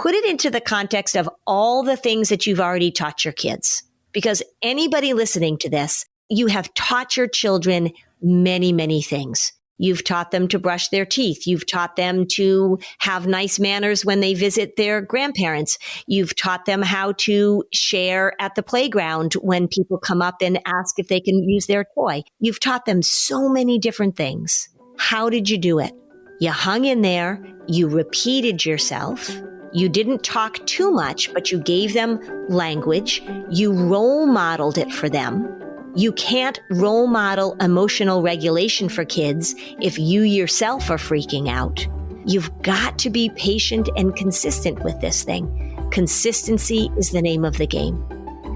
put it into the context of all the things that you've already taught your kids. Because anybody listening to this, you have taught your children many, many things. You've taught them to brush their teeth. You've taught them to have nice manners when they visit their grandparents. You've taught them how to share at the playground when people come up and ask if they can use their toy. You've taught them so many different things. How did you do it? You hung in there. You repeated yourself. You didn't talk too much, but you gave them language. You role modeled it for them. You can't role model emotional regulation for kids if you yourself are freaking out. You've got to be patient and consistent with this thing. Consistency is the name of the game.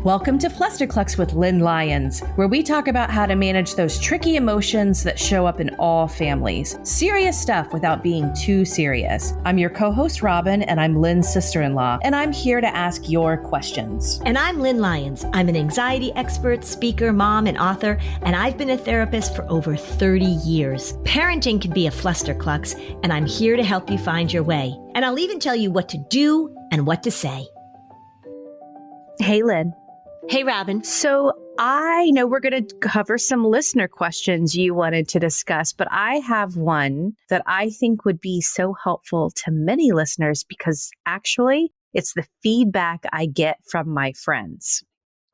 Welcome to Flusterclux with Lynn Lyons, where we talk about how to manage those tricky emotions that show up in all families. Serious stuff without being too serious. I'm your co-host, Robin, and I'm Lynn's sister-in-law, and I'm here to ask your questions. And I'm Lynn Lyons. I'm an anxiety expert, speaker, mom, and author, and I've been a therapist for over 30 years. Parenting can be a flusterclux, and I'm here to help you find your way. And I'll even tell you what to do and what to say. Hey, Lynn. Hey, Robin. So I know we're going to cover some listener questions you wanted to discuss, but I have one that I think would be so helpful to many listeners because actually it's the feedback I get from my friends.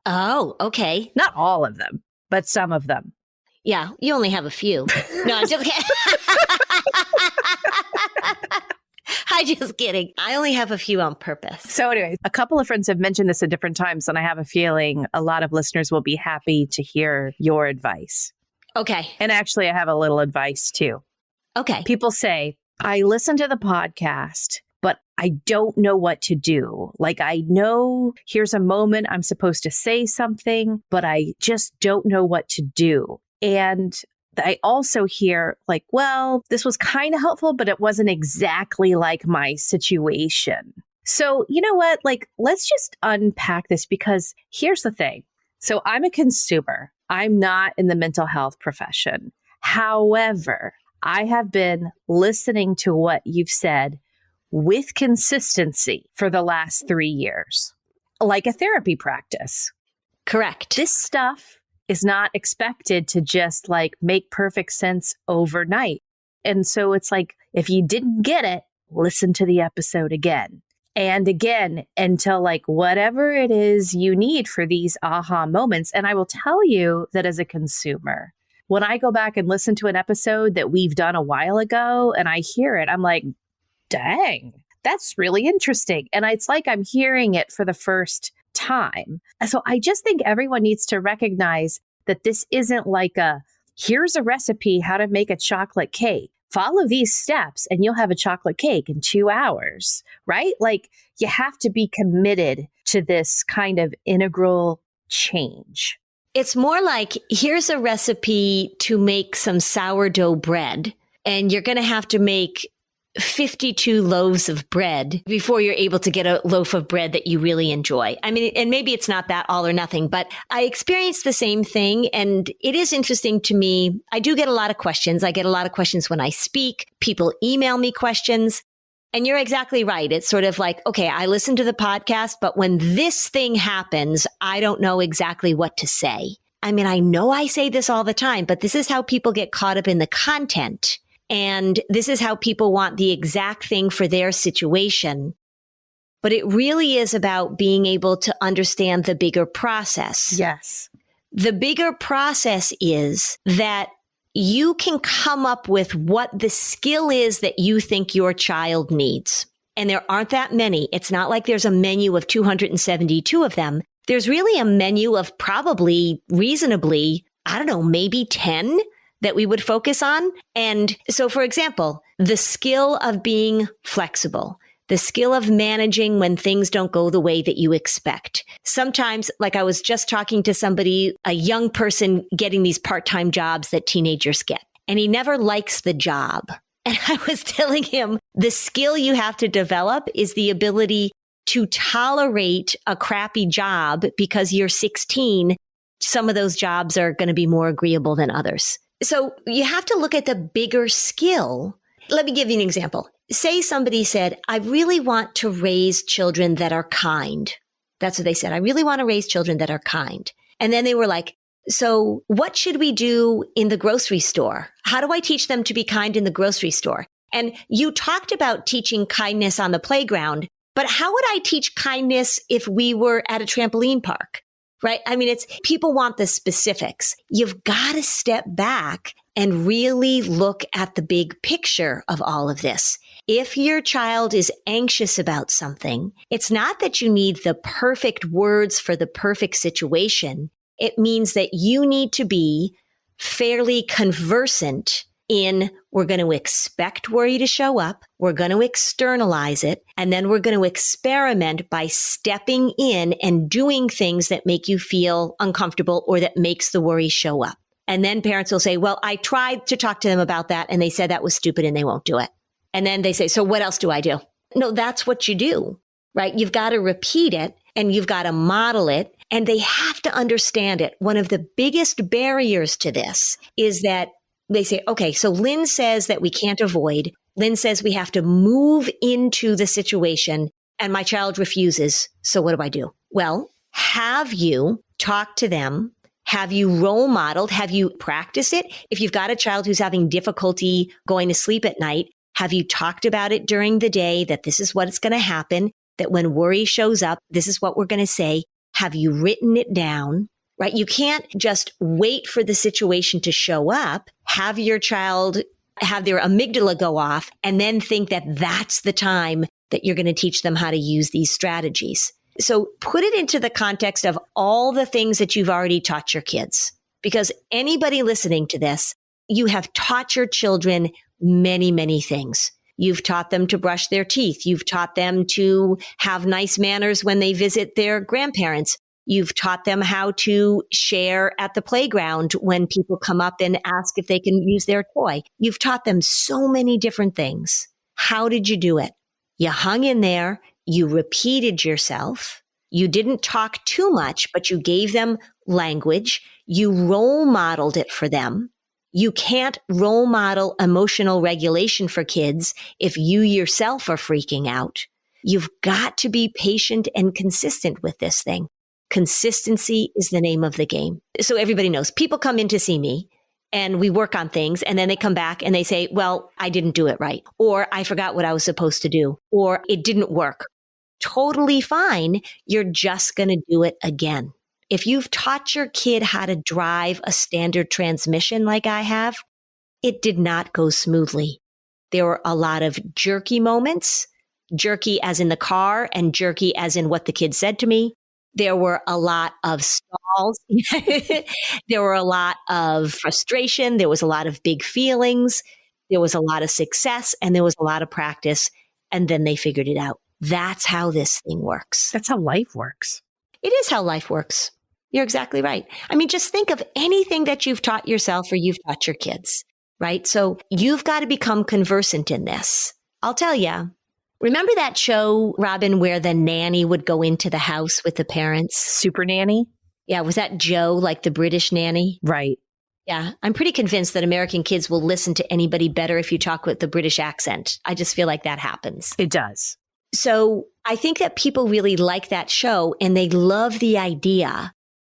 Oh, okay. Not all of them, but some of them. Yeah, you only have a few. No, I'm just kidding. I'm just kidding. I only have a few on purpose. So anyway, a couple of friends have mentioned this at different times, and I have a feeling a lot of listeners will be happy to hear your advice. Okay. And actually, I have a little advice too. Okay. People say, I listen to the podcast, but I don't know what to do. Like, I know here's a moment I'm supposed to say something, but I just don't know what to do. And I also hear like, well, this was kind of helpful, but it wasn't exactly like my situation. So you know what? Like, let's just unpack this because here's the thing. So I'm a consumer. I'm not in the mental health profession. However, I have been listening to what you've said with consistency for the last 3 years, like a therapy practice. Correct. This stuff is not expected to just like make perfect sense overnight. And so it's like, if you didn't get it, listen to the episode again and again until like whatever it is you need for these aha moments. And I will tell you that as a consumer, when I go back and listen to an episode that we've done a while ago and I hear it, I'm like, dang, that's really interesting. And it's like I'm hearing it for the first time. So I just think everyone needs to recognize that this isn't like here's a recipe how to make a chocolate cake. Follow these steps and you'll have a chocolate cake in 2 hours, right? Like you have to be committed to this kind of integral change. It's more like, here's a recipe to make some sourdough bread, and you're going to have to make 52 loaves of bread before you're able to get a loaf of bread that you really enjoy. I mean, and maybe it's not that all or nothing, but I experienced the same thing. And it is interesting to me. I do get a lot of questions. I get a lot of questions when I speak. People email me questions. And you're exactly right. It's sort of like, okay, I listen to the podcast, but when this thing happens, I don't know exactly what to say. I mean, I know I say this all the time, but this is how people get caught up in the content. And this is how people want the exact thing for their situation. But it really is about being able to understand the bigger process. Yes. The bigger process is that you can come up with what the skill is that you think your child needs. And there aren't that many. It's not like there's a menu of 272 of them. There's really a menu of probably reasonably, I don't know, maybe 10 that we would focus on. And so, for example, the skill of being flexible, the skill of managing when things don't go the way that you expect. Sometimes, like I was just talking to somebody, a young person getting these part-time jobs that teenagers get, and he never likes the job. And I was telling him the skill you have to develop is the ability to tolerate a crappy job because you're 16. Some of those jobs are going to be more agreeable than others. So you have to look at the bigger skill. Let me give you an example. say somebody said, I really want to raise children that are kind. That's what they said. I really want to raise children that are kind. And then they were like, so what should we do in the grocery store? How do I teach them to be kind in the grocery store? And you talked about teaching kindness on the playground, but how would I teach kindness if we were at a trampoline park? Right? I mean, it's people want the specifics. You've got to step back and really look at the big picture of all of this. If your child is anxious about something, it's not that you need the perfect words for the perfect situation. It means that you need to be fairly conversant in we're going to expect worry to show up, we're going to externalize it, and then we're going to experiment by stepping in and doing things that make you feel uncomfortable or that makes the worry show up. And then parents will say, well, I tried to talk to them about that and they said that was stupid and they won't do it. And then they say, so what else do I do? No, that's what you do, right? You've got to repeat it and you've got to model it and they have to understand it. One of the biggest barriers to this is that they say, okay, so Lynn says that we can't avoid. Lynn says we have to move into the situation and my child refuses. So what do? Well, have you talked to them? Have you role modeled? Have you practiced it? If you've got a child who's having difficulty going to sleep at night, have you talked about it during the day that this is what's going to happen, that when worry shows up, this is what we're going to say? Have you written it down? Right? You can't just wait for the situation to show up, have your child have their amygdala go off, and then think that that's the time that you're going to teach them how to use these strategies. So put it into the context of all the things that you've already taught your kids. Because anybody listening to this, you have taught your children many, many things. You've taught them to brush their teeth. You've taught them to have nice manners when they visit their grandparents. You've taught them how to share at the playground when people come up and ask if they can use their toy. You've taught them so many different things. How did you do it? You hung in there. You repeated yourself. You didn't talk too much, but you gave them language. You role modeled it for them. You can't role model emotional regulation for kids if you yourself are freaking out. You've got to be patient and consistent with this thing. Consistency is the name of the game. So everybody knows people come in to see me and we work on things and then they come back and they say, well, I didn't do it right, or I forgot what I was supposed to do, or it didn't work. Totally fine. You're just going to do it again. If you've taught your kid how to drive a standard transmission like I have, it did not go smoothly. There were a lot of jerky moments, jerky as in the car and jerky as in what the kid said to me. There were a lot of stalls. There were a lot of frustration. There was a lot of big feelings. There was a lot of success and there was a lot of practice. And then they figured it out. That's how this thing works. That's how life works. It is how life works. You're exactly right. I mean, just think of anything that you've taught yourself or you've taught your kids, right? So you've got to become conversant in this. I'll tell you. Remember that show, Robin, where the nanny would go into the house with the parents? Super Nanny? Yeah. Was that Joe, like the British nanny? Right. Yeah. I'm pretty convinced that American kids will listen to anybody better if you talk with the British accent. I just feel like that happens. It does. So I think that people really like that show and they love the idea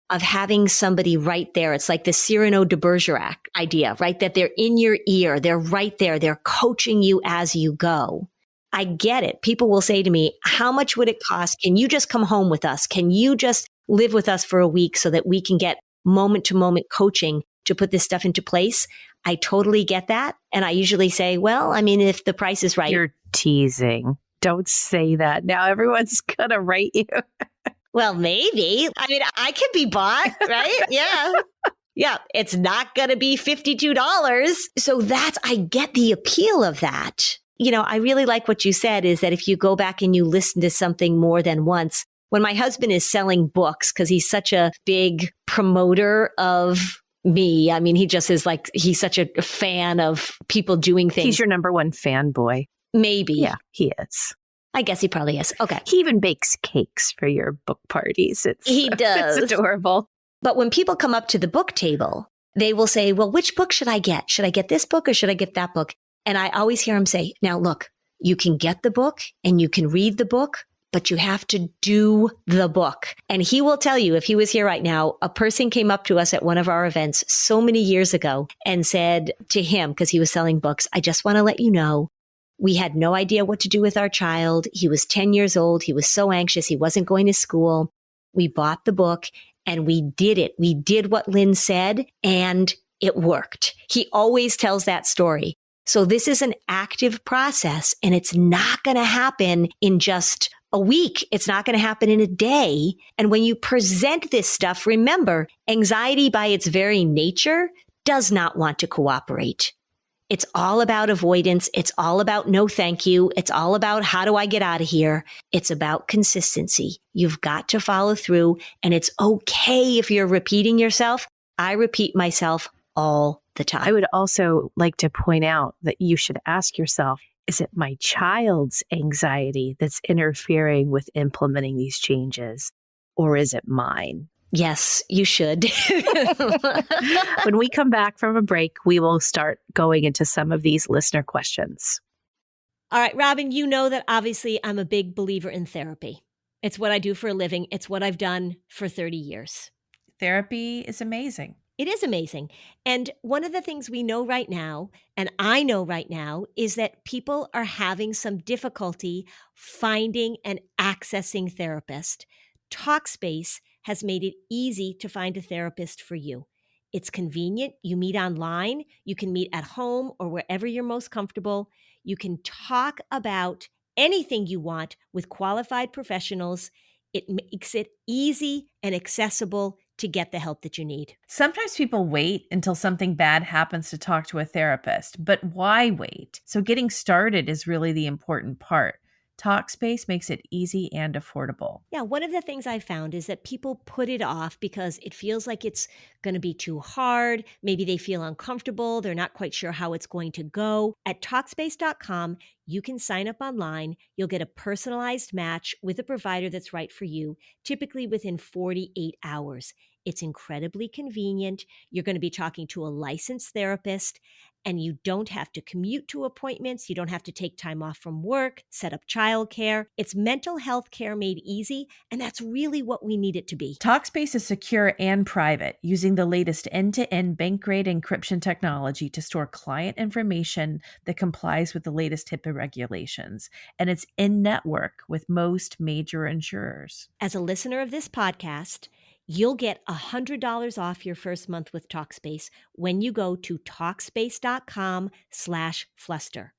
of having somebody right there. It's like the Cyrano de Bergerac idea, right? That they're in your ear. They're right there. They're coaching you as you go. I get it. People will say to me, how much would it cost? Can you just come home with us? Can you just live with us for a week so that we can get moment to moment coaching to put this stuff into place? I totally get that. And I usually say, well, I mean, if the price is right. You're teasing. Don't say that. Now everyone's going to write you. Well, maybe. I mean, I can be bought, right? Yeah. Yeah. It's not going to be $52. So I get the appeal of that. You know, I really like what you said is that if you go back and you listen to something more than once, when my husband is selling books, because he's such a big promoter of me, I mean, he just is like, he's such a fan of people doing things. He's your number one fanboy. Maybe. Yeah, he is. I guess he probably is. Okay. He even bakes cakes for your book parties. He does. It's adorable. But when people come up to the book table, they will say, well, which book should I get? Should I get this book or should I get that book? And I always hear him say, now look, You can get the book and you can read the book, but you have to do the book. And he will tell you, if he was here right now, a person came up to us at one of our events so many years ago and said to him, because he was selling books, I just want to let you know, we had no idea what to do with our child. He was 10 years old. He was so anxious. He wasn't going to school. We bought the book and we did it. We did what Lynn said and it worked. He always tells that story. So this is an active process and it's not going to happen in just a week. It's not going to happen in a day. And when you present this stuff, remember, anxiety by its very nature does not want to cooperate. It's all about avoidance. It's all about no thank you. It's all about how do I get out of here? It's about consistency. You've got to follow through and it's okay if you're repeating yourself. I repeat myself all the time. I would also like to point out that you should ask yourself, is it my child's anxiety that's interfering with implementing these changes, or is it mine? Yes, you should. When we come back from a break, we will start going into some of these listener questions. All right, Robin, you know that obviously I'm a big believer in therapy. It's what I do for a living. It's what I've done for 30 years. Therapy is amazing. It is amazing. And one of the things we know right now, and I know right now, is that people are having some difficulty finding and accessing therapists. Talkspace has made it easy to find a therapist for you. It's convenient. You meet online. You can meet at home or wherever you're most comfortable. You can talk about anything you want with qualified professionals. It makes it easy and accessible to get the help that you need. Sometimes people wait until something bad happens to talk to a therapist, but why wait? So getting started is really the important part. Talkspace makes it easy and affordable. Yeah, one of the things I found is that people put it off because it feels like it's going to be too hard. Maybe they feel uncomfortable. They're not quite sure how it's going to go. At Talkspace.com, you can sign up online. You'll get a personalized match with a provider that's right for you, typically within 48 hours. It's incredibly convenient. You're going to be talking to a licensed therapist, and you don't have to commute to appointments. You don't have to take time off from work, set up childcare. It's mental health care made easy, and that's really what we need it to be. Talkspace is secure and private, using the latest end-to-end bank-grade encryption technology to store client information that complies with the latest HIPAA regulations. And it's in-network with most major insurers. As a listener of this podcast, you'll get $100 off your first month with Talkspace when you go to Talkspace.com/Fluster.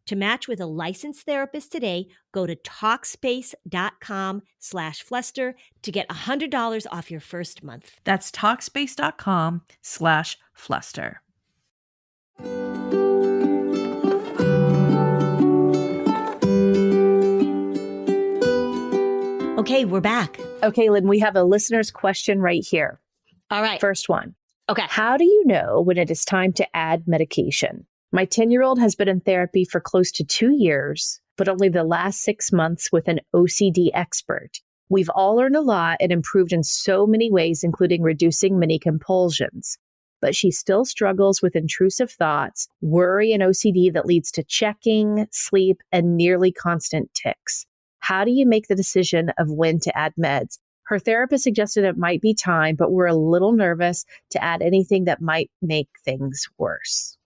To match with a licensed therapist today, go to Talkspace.com/Fluster to get $100 off your first month. That's Talkspace.com/Fluster. Okay, we're back. Okay, Lynn, we have a listener's question right here. All right. First one. Okay. How do you know when it is time to add medication? My 10-year-old has been in therapy for close to 2 years, but only the last 6 months with an OCD expert. We've all learned a lot and improved in so many ways, including reducing many compulsions. But she still struggles with intrusive thoughts, worry, and OCD that leads to checking, sleep, and nearly constant tics. How do you make the decision of when to add meds? Her therapist suggested it might be time, but we're a little nervous to add anything that might make things worse.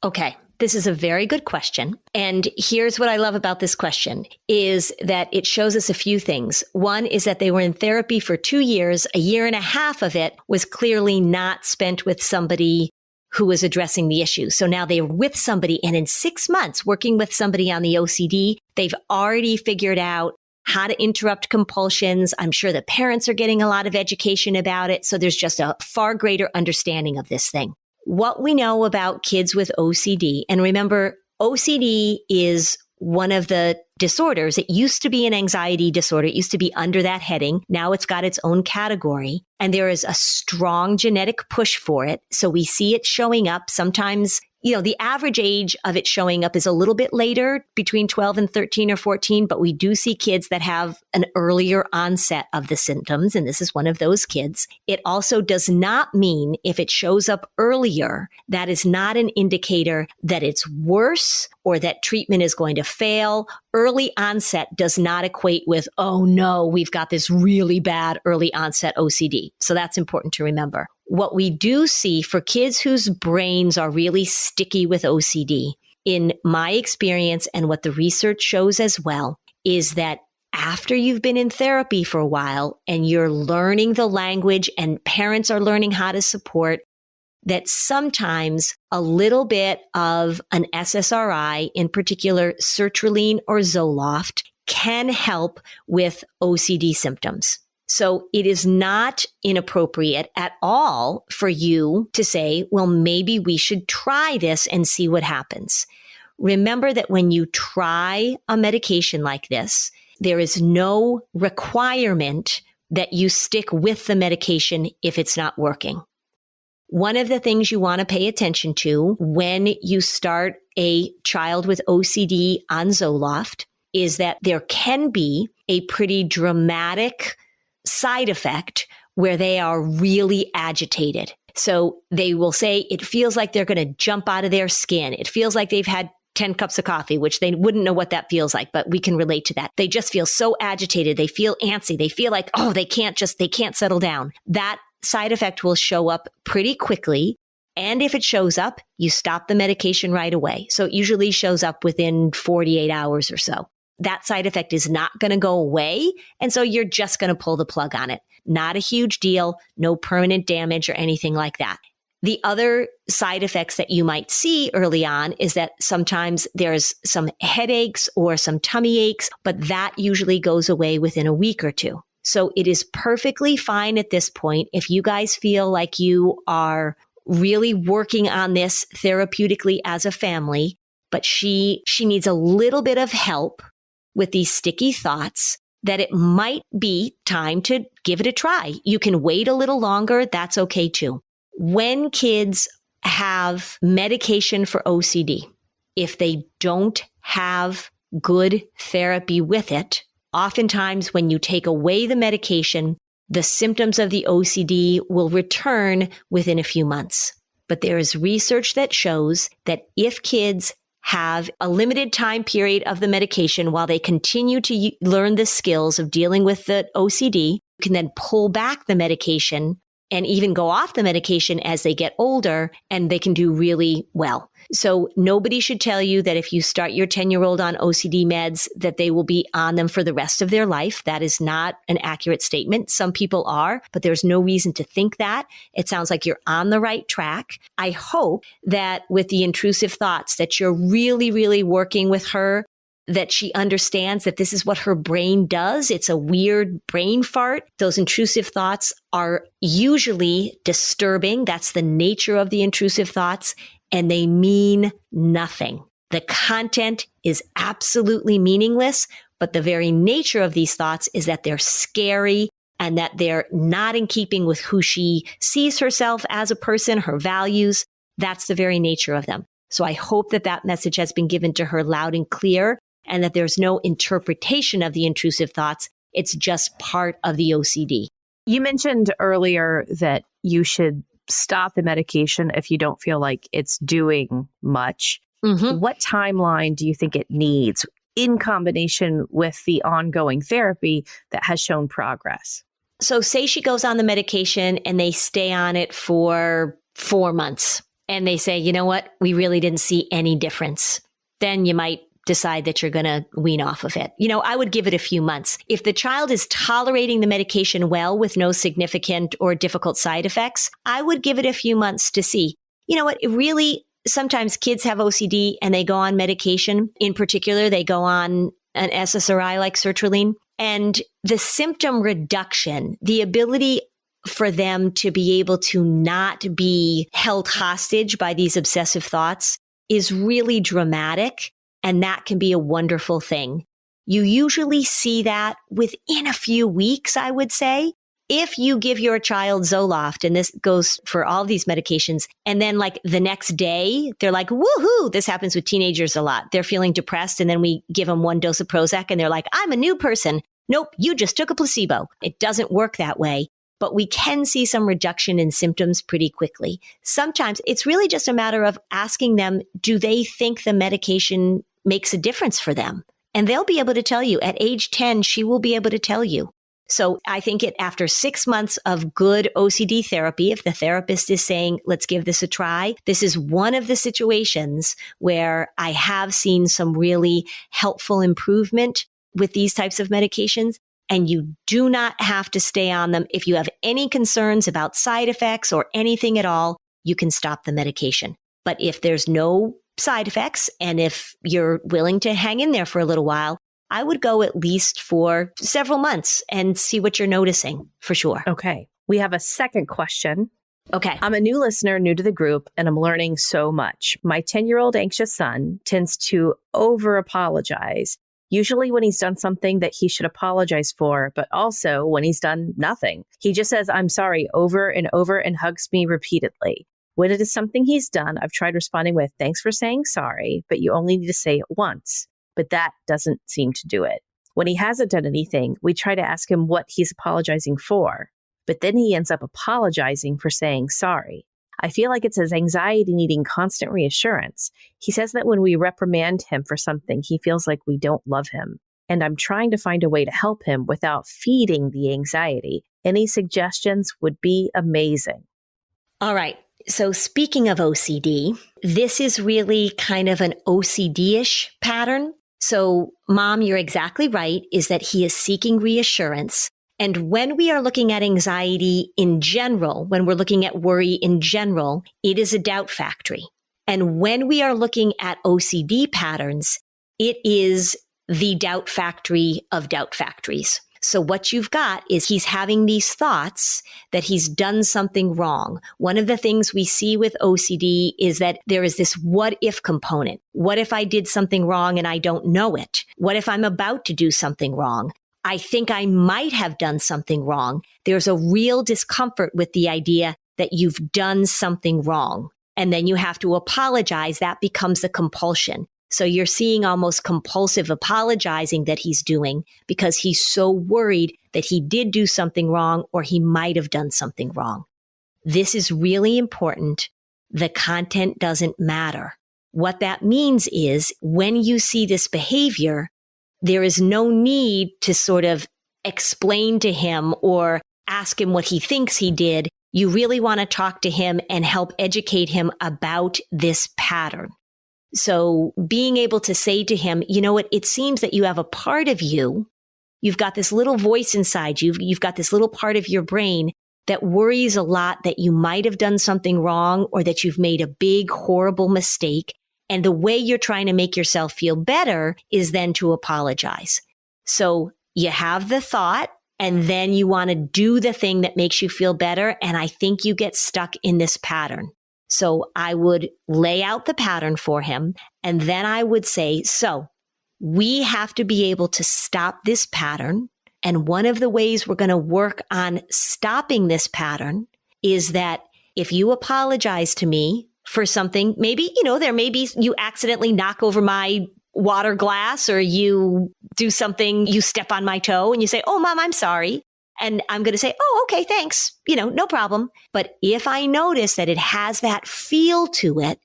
Okay, this is a very good question. And here's what I love about this question is that it shows us a few things. One is that they were in therapy for 2 years. A year and a half of it was clearly not spent with somebody who was addressing the issue. So now they're with somebody, and in 6 months working with somebody on the OCD, they've already figured out how to interrupt compulsions. I'm sure the parents are getting a lot of education about it. So there's just a far greater understanding of this thing. What we know about kids with OCD, and remember, OCD is one of the disorders. It used to be an anxiety disorder. It used to be under that heading. Now it's got its own category, and there is a strong genetic push for it. So we see it showing up sometimes The average age of it showing up is a little bit later, between 12 and 13 or 14, but we do see kids that have an earlier onset of the symptoms, and this is one of those kids. It also does not mean if it shows up earlier, that is not an indicator that it's worse or that treatment is going to fail. Early onset does not equate with, oh no, we've got this really bad early onset OCD. So that's important to remember. What we do see for kids whose brains are really sticky with OCD, in my experience and what the research shows as well, is that after you've been in therapy for a while and you're learning the language and parents are learning how to support, that sometimes a little bit of an SSRI, in particular sertraline or Zoloft, can help with OCD symptoms. So it is not inappropriate at all for you to say, well, maybe we should try this and see what happens. Remember that when you try a medication like this, there is no requirement that you stick with the medication if it's not working. One of the things you want to pay attention to when you start a child with OCD on Zoloft is that there can be a pretty dramatic side effect where they are really agitated. So they will say it feels like they're going to jump out of their skin. It feels like they've had 10 cups of coffee, which they wouldn't know what that feels like, but we can relate to that. They just feel so agitated. They feel antsy. They feel like, they can't settle down. That side effect will show up pretty quickly. And if it shows up, you stop the medication right away. So it usually shows up within 48 hours or so. That side effect is not going to go away. And so you're just going to pull the plug on it. Not a huge deal, no permanent damage or anything like that. The other side effects that you might see early on is that sometimes there's some headaches or some tummy aches, but that usually goes away within a week or two. So it is perfectly fine at this point if you guys feel like you are really working on this therapeutically as a family, but she needs a little bit of help with these sticky thoughts, that it might be time to give it a try. You can wait a little longer. That's okay too. When kids have medication for OCD, if they don't have good therapy with it, oftentimes when you take away the medication, the symptoms of the OCD will return within a few months. But there is research that shows that if kids have a limited time period of the medication while they continue to learn the skills of dealing with the OCD, you can then pull back the medication and even go off the medication as they get older, and they can do really well. So nobody should tell you that if you start your 10-year-old on OCD meds, that they will be on them for the rest of their life. That is not an accurate statement. Some people are, but there's no reason to think that. It sounds like you're on the right track. I hope that with the intrusive thoughts that you're really, really working with her, that she understands that this is what her brain does. It's a weird brain fart. Those intrusive thoughts are usually disturbing. That's the nature of the intrusive thoughts, and they mean nothing. The content is absolutely meaningless, but the very nature of these thoughts is that they're scary and that they're not in keeping with who she sees herself as a person, her values. That's the very nature of them. So I hope that that message has been given to her loud and clear, and that there's no interpretation of the intrusive thoughts. It's just part of the OCD. You mentioned earlier that you should stop the medication if you don't feel like it's doing much. Mm-hmm. What timeline do you think it needs in combination with the ongoing therapy that has shown progress? So say she goes on the medication and they stay on it for 4 months and they say, you know what, we really didn't see any difference. Then you might decide that you're going to wean off of it. I would give it a few months. If the child is tolerating the medication well with no significant or difficult side effects, I would give it a few months to see. You know what? It really, sometimes kids have OCD and they go on medication. In particular, they go on an SSRI like sertraline. And the symptom reduction, the ability for them to be able to not be held hostage by these obsessive thoughts is really dramatic. And that can be a wonderful thing. You usually see that within a few weeks, I would say. if you give your child Zoloft, and this goes for all these medications, and then like the next day, they're like, woohoo, this happens with teenagers a lot. They're feeling depressed, and then we give them one dose of Prozac, and they're like, I'm a new person. Nope, you just took a placebo. It doesn't work that way. But we can see some reduction in symptoms pretty quickly. Sometimes it's really just a matter of asking them, do they think the medication makes a difference for them? And they'll be able to tell you. At age 10, she will be able to tell you. So I think after 6 months of good OCD therapy, if the therapist is saying, let's give this a try, this is one of the situations where I have seen some really helpful improvement with these types of medications. And you do not have to stay on them. If you have any concerns about side effects or anything at all, you can stop the medication. But if there's no side effects, and if you're willing to hang in there for a little while, I would go at least for several months and see what you're noticing for sure. Okay. We have a second question. Okay. I'm a new listener, new to the group, and I'm learning so much. My 10-year-old anxious son tends to over-apologize, usually when he's done something that he should apologize for, but also when he's done nothing. He just says, I'm sorry, over and hugs me repeatedly. When it is something he's done, I've tried responding with, thanks for saying sorry, but you only need to say it once. But that doesn't seem to do it. When he hasn't done anything, we try to ask him what he's apologizing for, but then he ends up apologizing for saying sorry. I feel like it's his anxiety needing constant reassurance. He says that when we reprimand him for something, he feels like we don't love him. And I'm trying to find a way to help him without feeding the anxiety. Any suggestions would be amazing. All right. So speaking of OCD, this is really kind of an OCD-ish pattern. So Mom, you're exactly right, is that he is seeking reassurance. And when we are looking at anxiety in general, when we're looking at worry in general, it is a doubt factory. And when we are looking at OCD patterns, it is the doubt factory of doubt factories. So what you've got is he's having these thoughts that he's done something wrong. One of the things we see with OCD is that there is this what if component. What if I did something wrong and I don't know it? What if I'm about to do something wrong? I think I might have done something wrong. There's a real discomfort with the idea that you've done something wrong. And then you have to apologize. That becomes a compulsion. So you're seeing almost compulsive apologizing that he's doing because he's so worried that he did do something wrong or he might have done something wrong. This is really important. The content doesn't matter. What that means is when you see this behavior, there is no need to sort of explain to him or ask him what he thinks he did. You really want to talk to him and help educate him about this pattern. So being able to say to him, you know what, it seems that you have a part of you, you've got this little voice inside you, you've got this little part of your brain that worries a lot that you might have done something wrong or that you've made a big, horrible mistake. And the way you're trying to make yourself feel better is then to apologize. So you have the thought and then you want to do the thing that makes you feel better. And I think you get stuck in this pattern. So I would lay out the pattern for him. And then I would say, so we have to be able to stop this pattern. And one of the ways we're going to work on stopping this pattern is that if you apologize to me for something, maybe, there may be you accidentally knock over my water glass or you do something, you step on my toe and you say, oh, Mom, I'm sorry. And I'm going to say, oh, okay, thanks. No problem. But if I notice that it has that feel to it,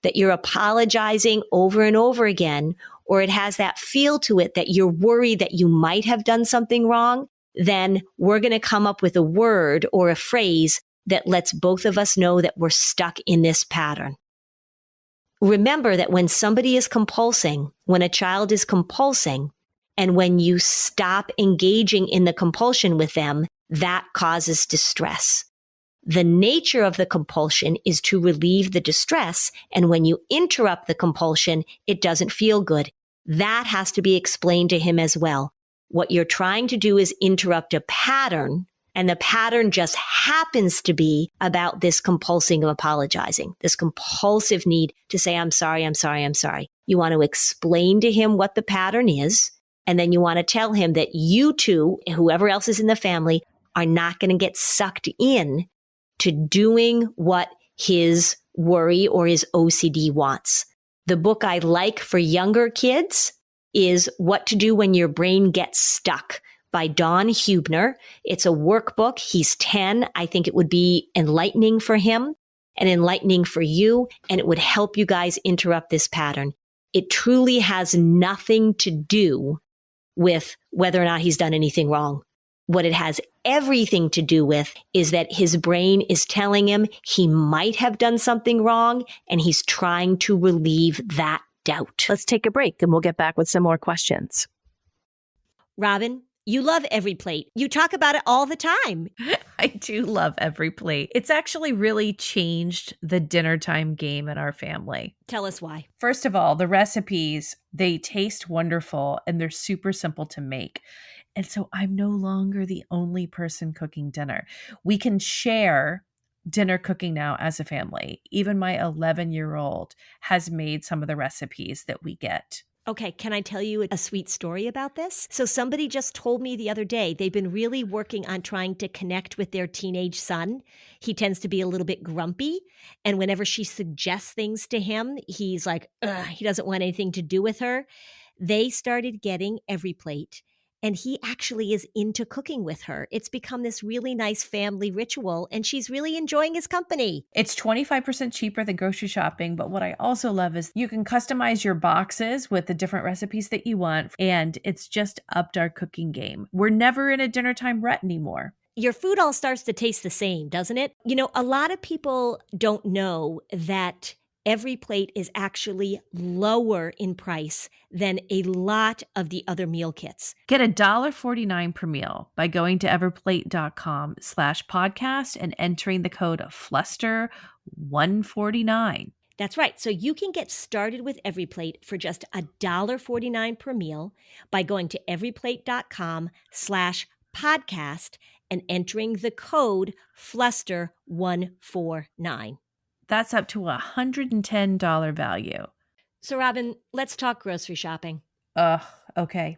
that you're apologizing over and over again, or it has that feel to it that you're worried that you might have done something wrong, then we're going to come up with a word or a phrase that lets both of us know that we're stuck in this pattern. Remember that when somebody is compulsing, when a child is compulsing, and when you stop engaging in the compulsion with them, that causes distress. The nature of the compulsion is to relieve the distress. And when you interrupt the compulsion, it doesn't feel good. That has to be explained to him as well. What you're trying to do is interrupt a pattern, and the pattern just happens to be about this compulsing of apologizing, this compulsive need to say, I'm sorry, I'm sorry, I'm sorry. You want to explain to him what the pattern is. And then you want to tell him that you two, whoever else is in the family, are not going to get sucked in to doing what his worry or his OCD wants. The book I like for younger kids is What to Do When Your Brain Gets Stuck by Don Huebner. It's a workbook. He's 10. I think it would be enlightening for him and enlightening for you, and it would help you guys interrupt this pattern. It truly has nothing to do with whether or not he's done anything wrong. What it has everything to do with is that his brain is telling him he might have done something wrong, and he's trying to relieve that doubt. Let's take a break and we'll get back with some more questions. Robin, you love Every Plate. You talk about it all the time. I do love Every Plate. It's actually really changed the dinner time game in our family. Tell us why. First of all, the recipes, they taste wonderful and they're super simple to make. And so I'm no longer the only person cooking dinner. We can share dinner cooking now as a family. Even my 11-year-old has made some of the recipes that we get. Okay, can I tell you a sweet story about this? So somebody just told me the other day, they've been really working on trying to connect with their teenage son. He tends to be a little bit grumpy. And whenever she suggests things to him, he's like, ugh, he doesn't want anything to do with her. They started getting Every Plate. And he actually is into cooking with her. It's become this really nice family ritual, and she's really enjoying his company. It's 25% cheaper than grocery shopping, but what I also love is you can customize your boxes with the different recipes that you want, and it's just upped our cooking game. We're never in a dinner time rut anymore. Your food all starts to taste the same, doesn't it? You know, a lot of people don't know that Every Plate is actually lower in price than a lot of the other meal kits. Get $1.49 per meal by going to everplate.com/podcast and entering the code Fluster149. That's right. So you can get started with Every Plate for just $1.49 per meal by going to everyplate.com/podcast and entering the code Fluster149. That's up to $110 value. So, Robin, let's talk grocery shopping. Okay.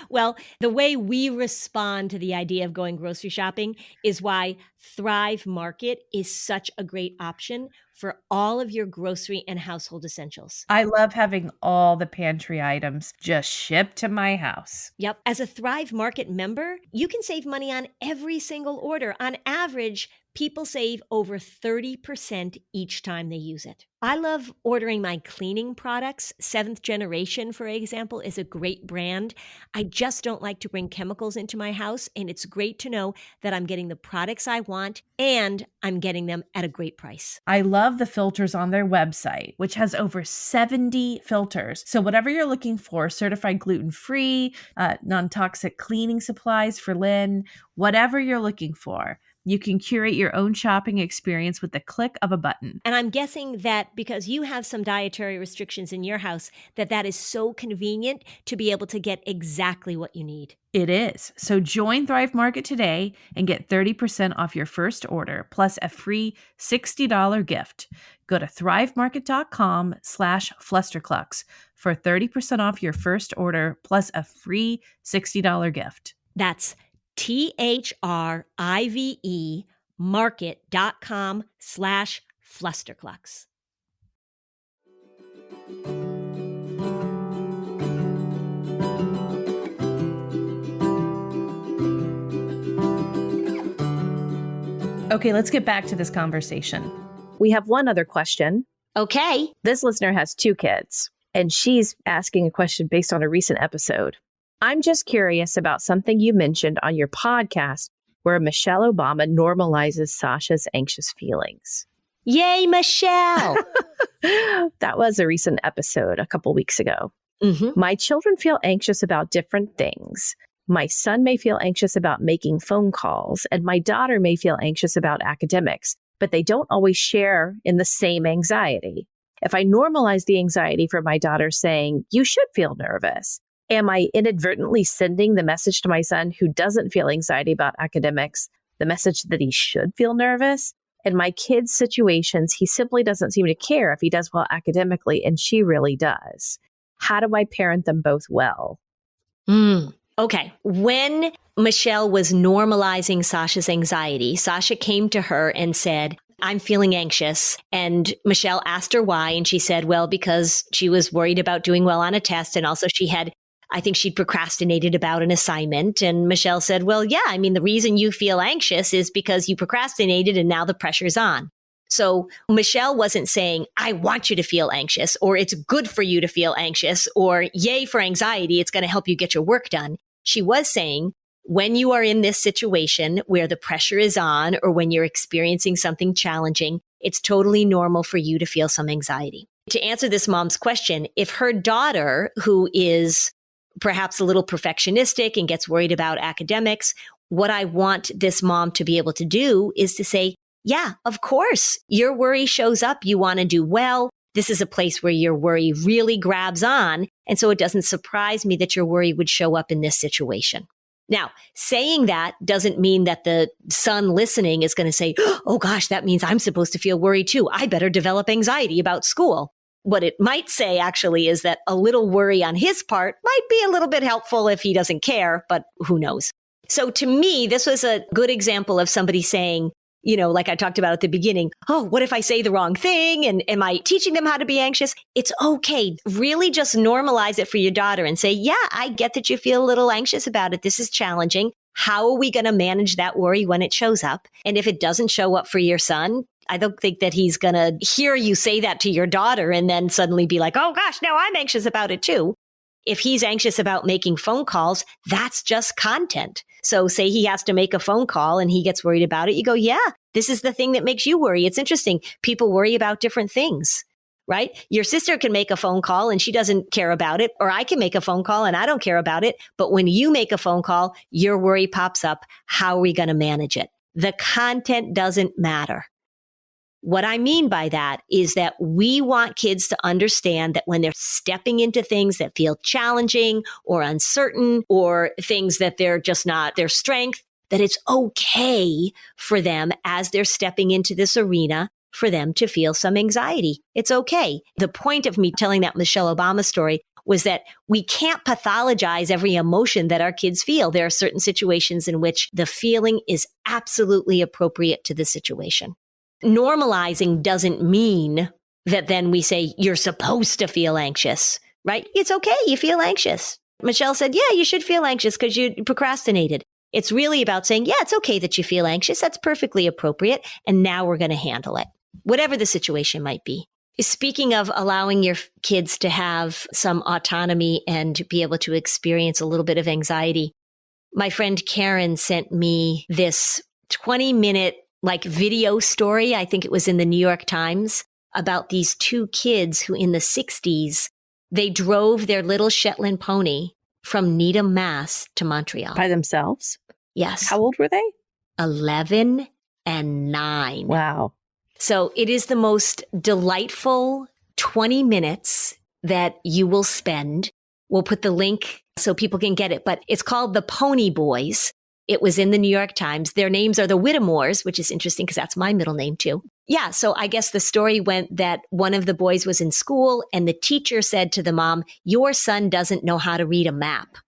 Well, the way we respond to the idea of going grocery shopping is why Thrive Market is such a great option for all of your grocery and household essentials. I love having all the pantry items just shipped to my house. Yep. As a Thrive Market member, you can save money on every single order. On average, people save over 30% each time they use it. I love ordering my cleaning products. Seventh Generation, for example, is a great brand. I just don't like to bring chemicals into my house, and it's great to know that I'm getting the products I want and I'm getting them at a great price. I love the filters on their website, which has over 70 filters. So whatever you're looking for, certified gluten-free, non-toxic cleaning supplies for Lynn, whatever you're looking for, you can curate your own shopping experience with the click of a button. And I'm guessing that because you have some dietary restrictions in your house, that is so convenient to be able to get exactly what you need. It is. So join Thrive Market today and get 30% off your first order, plus a free $60 gift. Go to thrivemarket.com/Flusterclux for 30% off your first order, plus a free $60 gift. That's THRIVE market.com/Flusterclux. Okay, let's get back to this conversation. We have one other question. Okay. This listener has 2 kids, and she's asking a question based on a recent episode. I'm just curious about something you mentioned on your podcast where Michelle Obama normalizes Sasha's anxious feelings. Yay, Michelle. That was a recent episode a couple weeks ago. Mm-hmm. My children feel anxious about different things. My son may feel anxious about making phone calls, and my daughter may feel anxious about academics, but they don't always share in the same anxiety. If I normalize the anxiety for my daughter saying, you should feel nervous, am I inadvertently sending the message to my son who doesn't feel anxiety about academics, the message that he should feel nervous? In my kid's situations, he simply doesn't seem to care if he does well academically, and she really does. How do I parent them both well? Okay. When Michelle was normalizing Sasha's anxiety. Sasha came to her and said, I'm feeling anxious. And Michelle asked her why. And she said, well, because she was worried about doing well on a test. And also I think she'd procrastinated about an assignment. And Michelle said, well, yeah, I mean, the reason you feel anxious is because you procrastinated and now the pressure's on. So Michelle wasn't saying, I want you to feel anxious, or it's good for you to feel anxious, or yay for anxiety, it's going to help you get your work done. She was saying, when you are in this situation where the pressure is on, or when you're experiencing something challenging, it's totally normal for you to feel some anxiety. To answer this mom's question, if her daughter, who is perhaps a little perfectionistic and gets worried about academics, what I want this mom to be able to do is to say, yeah, of course, your worry shows up. You want to do well. This is a place where your worry really grabs on. And so it doesn't surprise me that your worry would show up in this situation. Now, saying that doesn't mean that the son listening is going to say, oh gosh, that means I'm supposed to feel worried too. I better develop anxiety about school. What it might say actually is that a little worry on his part might be a little bit helpful if he doesn't care, but who knows? So to me, this was a good example of somebody saying, like I talked about at the beginning, oh, what if I say the wrong thing? And am I teaching them how to be anxious? It's okay. Really just normalize it for your daughter and say, yeah, I get that you feel a little anxious about it. This is challenging. How are we going to manage that worry when it shows up? And if it doesn't show up for your son, I don't think that he's going to hear you say that to your daughter and then suddenly be like, oh gosh, now I'm anxious about it too. If he's anxious about making phone calls, that's just content. So say he has to make a phone call and he gets worried about it. You go, yeah, this is the thing that makes you worry. It's interesting. People worry about different things, right? Your sister can make a phone call and she doesn't care about it. Or I can make a phone call and I don't care about it. But when you make a phone call, your worry pops up. How are we going to manage it? The content doesn't matter. What I mean by that is that we want kids to understand that when they're stepping into things that feel challenging or uncertain or things that they're just not their strength, that it's okay for them as they're stepping into this arena for them to feel some anxiety. It's okay. The point of me telling that Michelle Obama story was that we can't pathologize every emotion that our kids feel. There are certain situations in which the feeling is absolutely appropriate to the situation. Normalizing doesn't mean that then we say you're supposed to feel anxious, right? It's okay. You feel anxious. Michelle said, yeah, you should feel anxious because you procrastinated. It's really about saying, yeah, it's okay that you feel anxious. That's perfectly appropriate. And now we're going to handle it, whatever the situation might be. Speaking of allowing your kids to have some autonomy and be able to experience a little bit of anxiety, my friend Karen sent me this 20-minute video story. I think it was in the New York Times about these two kids who in the 60s, they drove their little Shetland pony from Needham, Mass to Montreal. By themselves? Yes. How old were they? 11 and 9. Wow. So it is the most delightful 20 minutes that you will spend. We'll put the link so people can get it, but it's called The Pony Boys. It was in the New York Times. Their names are the Whittemores, which is interesting because that's my middle name too. Yeah. So I guess the story went that one of the boys was in school and the teacher said to the mom, your son doesn't know how to read a map.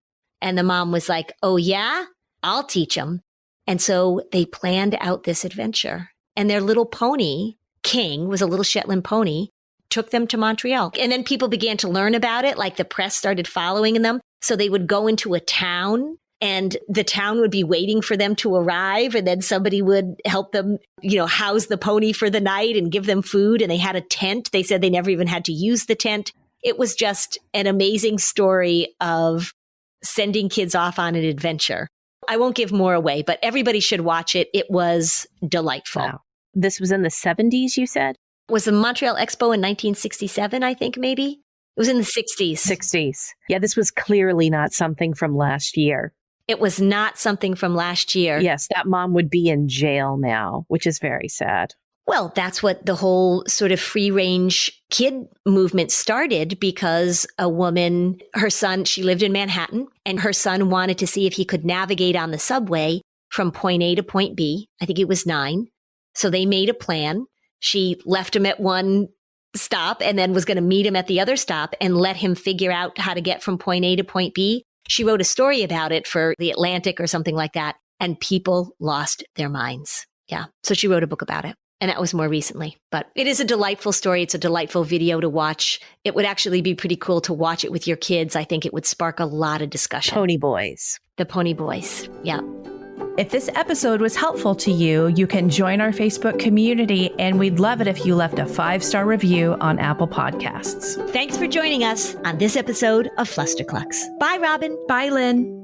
And the mom was like, oh yeah, I'll teach him. And so they planned out this adventure and their little pony, King, was a little Shetland pony, took them to Montreal. And then people began to learn about it. Like the press started following them. So they would go into a town and the town would be waiting for them to arrive. And then somebody would help them, house the pony for the night and give them food. And they had a tent. They said they never even had to use the tent. It was just an amazing story of sending kids off on an adventure. I won't give more away, but everybody should watch it. It was delightful. Wow. This was in the 70s, you said? It was the Montreal Expo in 1967, I think, maybe. It was in the 60s. 60s. Yeah, this was clearly not something from last year. It was not something from last year. Yes, that mom would be in jail now, which is very sad. Well, that's what the whole sort of free range kid movement started because a woman, her son, she lived in Manhattan and her son wanted to see if he could navigate on the subway from point A to point B. I think it was 9. So they made a plan. She left him at one stop and then was going to meet him at the other stop and let him figure out how to get from point A to point B. She wrote a story about it for The Atlantic or something like that, and people lost their minds. Yeah. So she wrote a book about it. And that was more recently. But it is a delightful story. It's a delightful video to watch. It would actually be pretty cool to watch it with your kids. I think it would spark a lot of discussion. Pony boys. The Pony Boys. Yeah. If this episode was helpful to you, you can join our Facebook community, and we'd love it if you left a 5-star review on Apple Podcasts. Thanks for joining us on this episode of Flusterclux. Bye, Robin. Bye, Lynn.